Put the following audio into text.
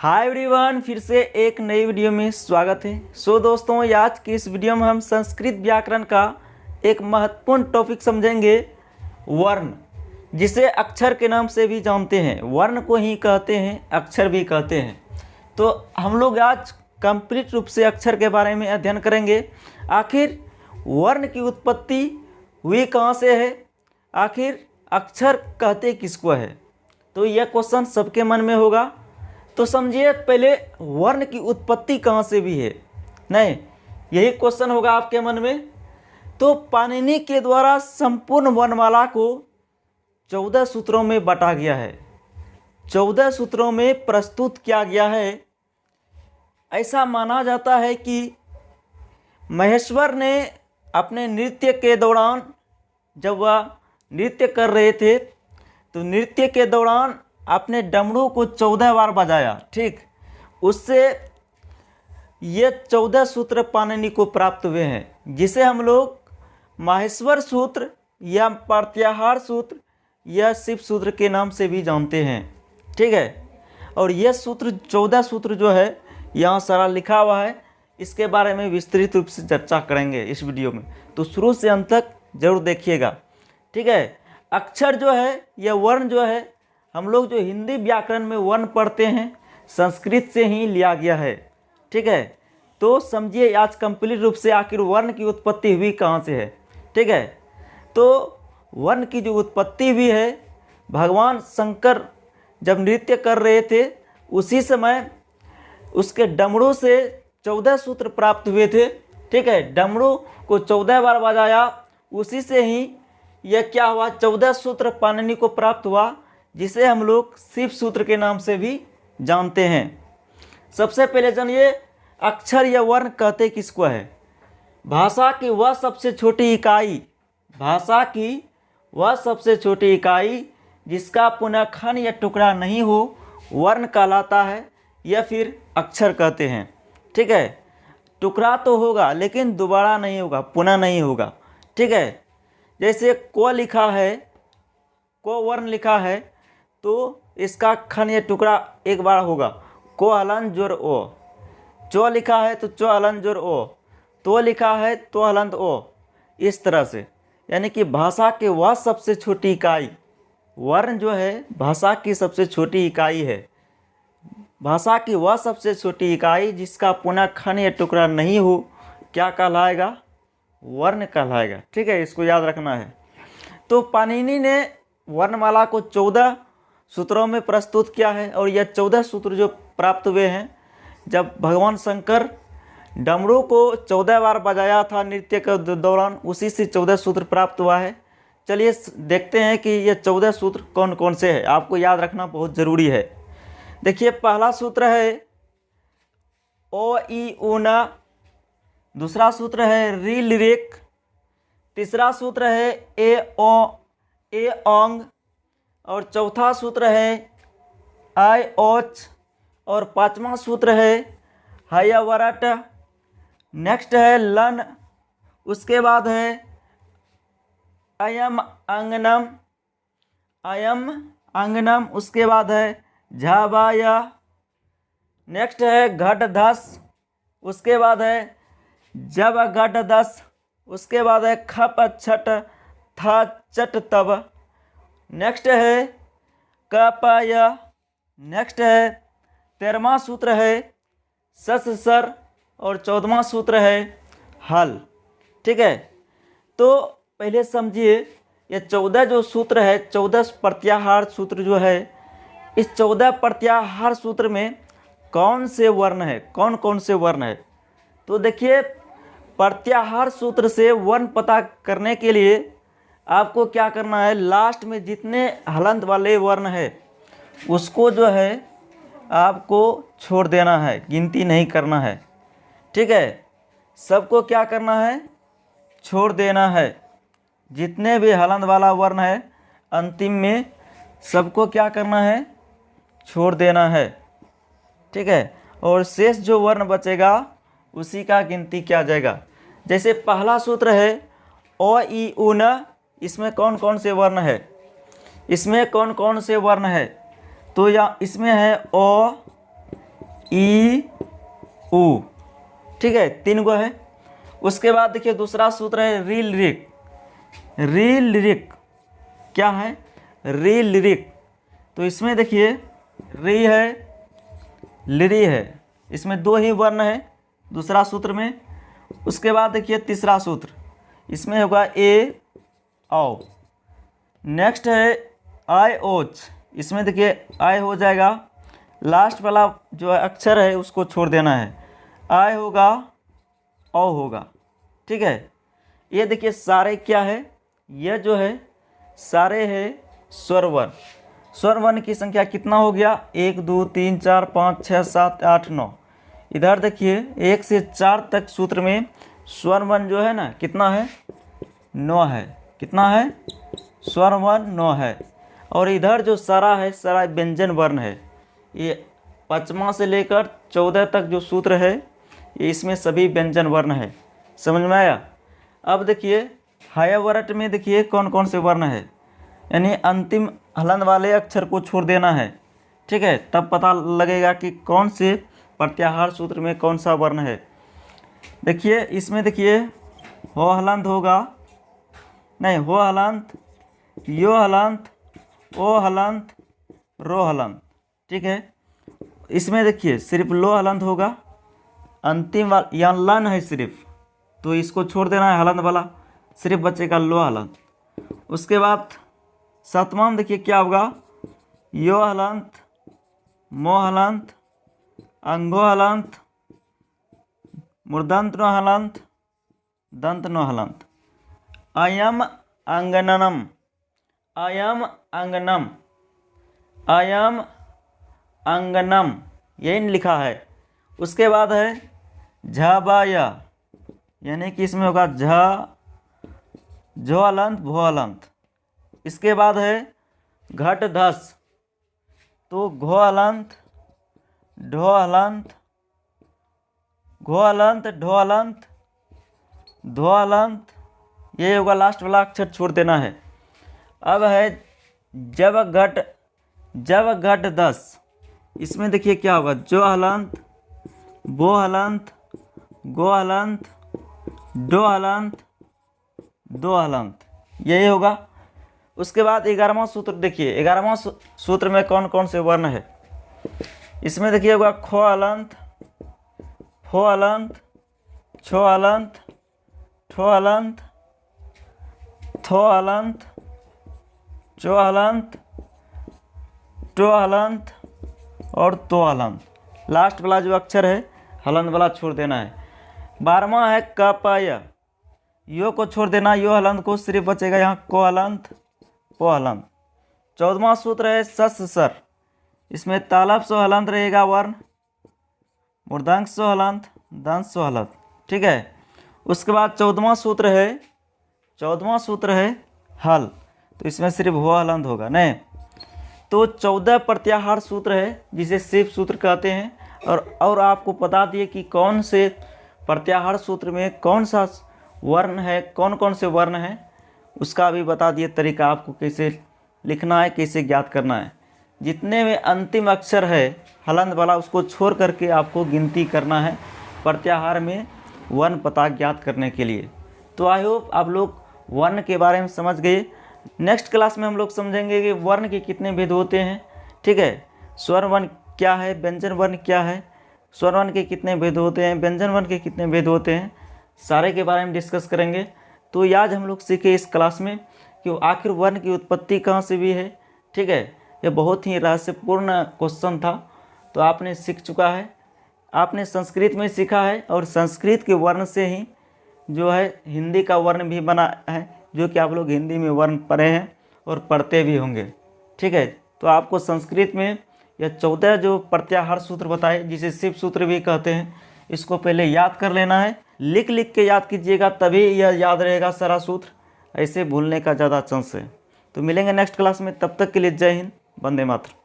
Hi everyone, फिर से एक नई वीडियो में स्वागत है। दोस्तों, आज की इस वीडियो में हम संस्कृत व्याकरण का एक महत्वपूर्ण टॉपिक समझेंगे, वर्ण, जिसे अक्षर के नाम से भी जानते हैं। वर्ण को ही कहते हैं, अक्षर भी कहते हैं। तो हम लोग आज कंप्लीट रूप से अक्षर के बारे में अध्ययन करेंगे। आखिर वर्ण की उत्पत्ति हुई कहाँ से है, आखिर अक्षर कहते किसको है, तो यह क्वेश्चन सबके मन में होगा। तो समझिए, पहले वर्ण की उत्पत्ति कहाँ से भी है, नहीं, यही क्वेश्चन होगा आपके मन में। तो पाणिनि के द्वारा संपूर्ण वर्णमाला को 14 सूत्रों में बांटा गया है, 14 सूत्रों में प्रस्तुत किया गया है। ऐसा माना जाता है कि महेश्वर ने अपने नृत्य के दौरान, जब वह नृत्य कर रहे थे, तो नृत्य के दौरान अपने डमरू को 14 बार बजाया। ठीक, उससे ये 14 सूत्र पाणिनि को प्राप्त हुए हैं, जिसे हम लोग माहेश्वर सूत्र या प्रत्याहार सूत्र या शिव सूत्र के नाम से भी जानते हैं। ठीक है, और यह सूत्र 14 सूत्र जो है यहाँ सारा लिखा हुआ है। इसके बारे में विस्तृत रूप से चर्चा करेंगे इस वीडियो में, तो शुरू से अंत तक जरूर देखिएगा। ठीक है, अक्षर जो है, यह वर्ण जो है, हम लोग जो हिंदी व्याकरण में वर्ण पढ़ते हैं, संस्कृत से ही लिया गया है। ठीक है, तो समझिए आज कंप्लीट रूप से आखिर वर्ण की उत्पत्ति हुई कहाँ से है। ठीक है, तो वर्ण की जो उत्पत्ति हुई है, भगवान शंकर जब नृत्य कर रहे थे, उसी समय उसके डमरू से 14 सूत्र प्राप्त हुए थे। ठीक है, डमरू को 14 बार बजाया, उसी से ही यह क्या हुआ, 14 सूत्र पाणिनि को प्राप्त हुआ, जिसे हम लोग शिव सूत्र के नाम से भी जानते हैं। सबसे पहले जानिए, अक्षर या वर्ण कहते किसको है। भाषा की वह सबसे छोटी इकाई, भाषा की वह सबसे छोटी इकाई जिसका पुनः खंड या टुकड़ा नहीं हो, वर्ण कहलाता है, या फिर अक्षर कहते हैं। ठीक है, टुकड़ा तो होगा लेकिन दोबारा नहीं होगा, पुनः नहीं होगा। ठीक है, जैसे को लिखा है, को वर्ण लिखा है, तो इसका खंड या टुकड़ा एक बार होगा, को हलन जोर ओ। चो लिखा है तो चो हलन जोर ओ, तो लिखा है तो हलंत ओ, इस तरह से। यानी कि भाषा के वह सबसे छोटी इकाई, वर्ण जो है भाषा की सबसे छोटी इकाई है। भाषा की वह सबसे छोटी इकाई जिसका पुनः खंड या टुकड़ा नहीं हो, क्या कहलाएगा, वर्ण कहलाएगा। ठीक है, इसको याद रखना है। तो पाणिनि ने वर्णमाला को 14 सूत्रों में प्रस्तुत किया है, और यह 14 सूत्र जो प्राप्त हुए हैं, जब भगवान शंकर डमरू को 14 बार बजाया था नृत्य के दौरान, उसी से 14 सूत्र प्राप्त हुआ है। चलिए देखते हैं कि ये 14 सूत्र कौन कौन से हैं, आपको याद रखना बहुत ज़रूरी है। देखिए, पहला सूत्र है ओ ई ऊना, दूसरा सूत्र है री लिरिक, तीसरा सूत्र है ए ओंग, और चौथा सूत्र है आई ओच, और पांचवा सूत्र है हयवरट। नेक्स्ट है लन, उसके बाद है अयम अंगनम, अयम अंगनम, उसके बाद है झाबाया। नेक्स्ट है घटधस, उसके बाद है जब घटधस, उसके बाद है खप छट था चट तब। नेक्स्ट है कपाय। नेक्स्ट है 13वां सूत्र है सस सर, और 14वां सूत्र है हल। ठीक है, तो पहले समझिए, ये 14 जो सूत्र है, 14 प्रत्याहार सूत्र जो है, इस 14 प्रत्याहार सूत्र में कौन से वर्ण है, कौन कौन से वर्ण है। तो देखिए, प्रत्याहार सूत्र से वर्ण पता करने के लिए आपको क्या करना है, लास्ट में जितने हलंत वाले वर्ण है उसको जो है आपको छोड़ देना है, गिनती नहीं करना है। ठीक है, सबको क्या करना है, छोड़ देना है। जितने भी हलंत वाला वर्ण है, अंतिम में सबको क्या करना है, छोड़ देना है। ठीक है, और शेष जो वर्ण बचेगा उसी का गिनती किया जाएगा। जैसे पहला सूत्र है ओ ई ऊन, इसमें कौन कौन से वर्ण है, इसमें कौन कौन से वर्ण है, तो या इसमें है ओ, ई ऊ, ठीक है, 3 गो है। उसके बाद देखिए दूसरा सूत्र है री लिरिक। री लिरिक क्या है? री लिरिक। तो इसमें देखिए री है, लिरी है, इसमें 2 ही वर्ण है दूसरा सूत्र में। उसके बाद देखिए तीसरा सूत्र, इसमें होगा ए औ। नेक्स्ट है आई ओच, इसमें देखिए आई हो जाएगा, लास्ट वाला जो अक्षर है उसको छोड़ देना है, आई होगा औ होगा, ठीक है। ये देखिए सारे क्या है, ये जो है सारे है स्वर वर्ण। स्वर वर्ण की संख्या कितना हो गया? 1 2 3 4 5 6 7 8 9। इधर देखिए 1 से 4 तक सूत्र में स्वर वर्ण जो है ना कितना है? 9 है। कितना है? स्वर वर्ण 9 है। और इधर जो सारा है सारा व्यंजन वर्ण है। ये 5वां से लेकर 14 तक जो सूत्र है ये इसमें सभी व्यंजन वर्ण है। समझ में आया? अब देखिए हयवरट में देखिए कौन कौन से वर्ण है, यानी अंतिम हलन वाले अक्षर को छोड़ देना है, ठीक है, तब पता लगेगा कि कौन से प्रत्याहार सूत्र में कौन सा वर्ण है। देखिए इसमें देखिए हो हलंत होगा, नहीं हो हलंत, यो हलंत, ओ हलंत, रो हलंत, ठीक है। इसमें देखिए सिर्फ लो हलंत होगा, अंतिम वाला यहाँ लन है सिर्फ, तो इसको छोड़ देना है हलंत वाला, सिर्फ बचेगा लो हलंत। उसके बाद 7वां में देखिए क्या होगा? यो हलंत, मो हलंत, अंगो हलंत, मूर्धन्त नो हलंत, दंत नो हलंत। अयम अंगनम, अयम अंगनम, अयम अंगनम, यही लिखा है। उसके बाद है झबाया, यानी कि इसमें होगा झ, झो हलंत, भो हलंत। इसके बाद है घट धस, तो घो हलंत, ढो हलंत, घो हलंत, ढो हलंत, धो हलंत, ये होगा लास्ट वाला अक्षर छोड़ देना है। अब है जब घट दस, इसमें देखिए क्या होगा? जो हलंत, बो हलंत, गो हलंत, डो हलंत, दो हलंत, यही होगा। उसके बाद 11वां सूत्र देखिए, 11वां सूत्र में कौन कौन से वर्ण है? इसमें देखिए होगा खो हलंत, फो हलंत, छो हलंत, ठो हलंत, थो हलंत, चो हलंत, टो हलंत और तो हलंत। लास्ट वाला जो अक्षर है हलंत वाला छोड़ देना है। 12वां है कपाया, यो को छोड़ देना, यो हलंत को, सिर्फ बचेगा यहाँ को हलंत, पो हलंत। 14वां सूत्र है सस सर, इसमें तालब सो हलंत रहेगा वर्ण, मूर्धांक सो हलंत, दंत सो हलंत, ठीक है। उसके बाद 14वां सूत्र है हल, तो इसमें सिर्फ हो हलंत होगा, नहीं। तो 14 प्रत्याहार सूत्र है जिसे सिप सूत्र कहते हैं। और आपको बता दिए कि कौन से प्रत्याहार सूत्र में कौन सा वर्ण है, कौन कौन से वर्ण हैं, उसका भी बता दिए तरीका आपको कैसे लिखना है, कैसे ज्ञात करना है। जितने में अंतिम अक्षर है हलंत वाला उसको छोड़ करके आपको गिनती करना है प्रत्याहार में वर्ण पता ज्ञात करने के लिए। तो आई होप आप लोग वर्ण के बारे में समझ गए। नेक्स्ट क्लास में हम लोग समझेंगे कि वर्ण के कितने भेद होते हैं, ठीक है। स्वर वर्ण क्या है, व्यंजन वर्ण क्या है, स्वर वर्ण के कितने भेद होते हैं, व्यंजन वर्ण के कितने भेद होते हैं, सारे के बारे में डिस्कस करेंगे। तो आज हम लोग सीखे इस क्लास में कि आखिर वर्ण की उत्पत्ति कहाँ से भी है, ठीक है। ये बहुत ही रहस्यपूर्ण क्वेश्चन था, तो आपने सीख चुका है। आपने संस्कृत में सीखा है और संस्कृत के वर्ण से ही जो है हिंदी का वर्ण भी बना है, जो कि आप लोग हिंदी में वर्ण पढ़े हैं और पढ़ते भी होंगे, ठीक है। तो आपको संस्कृत में यह 14 जो प्रत्याहार सूत्र बताए जिसे सिप सूत्र भी कहते हैं, इसको पहले याद कर लेना है। लिख लिख के याद कीजिएगा, तभी यह याद रहेगा सारा सूत्र, ऐसे भूलने का ज़्यादा चांस है। तो मिलेंगे नेक्स्ट क्लास में, तब तक के लिए जय हिंद, वंदे मातरम।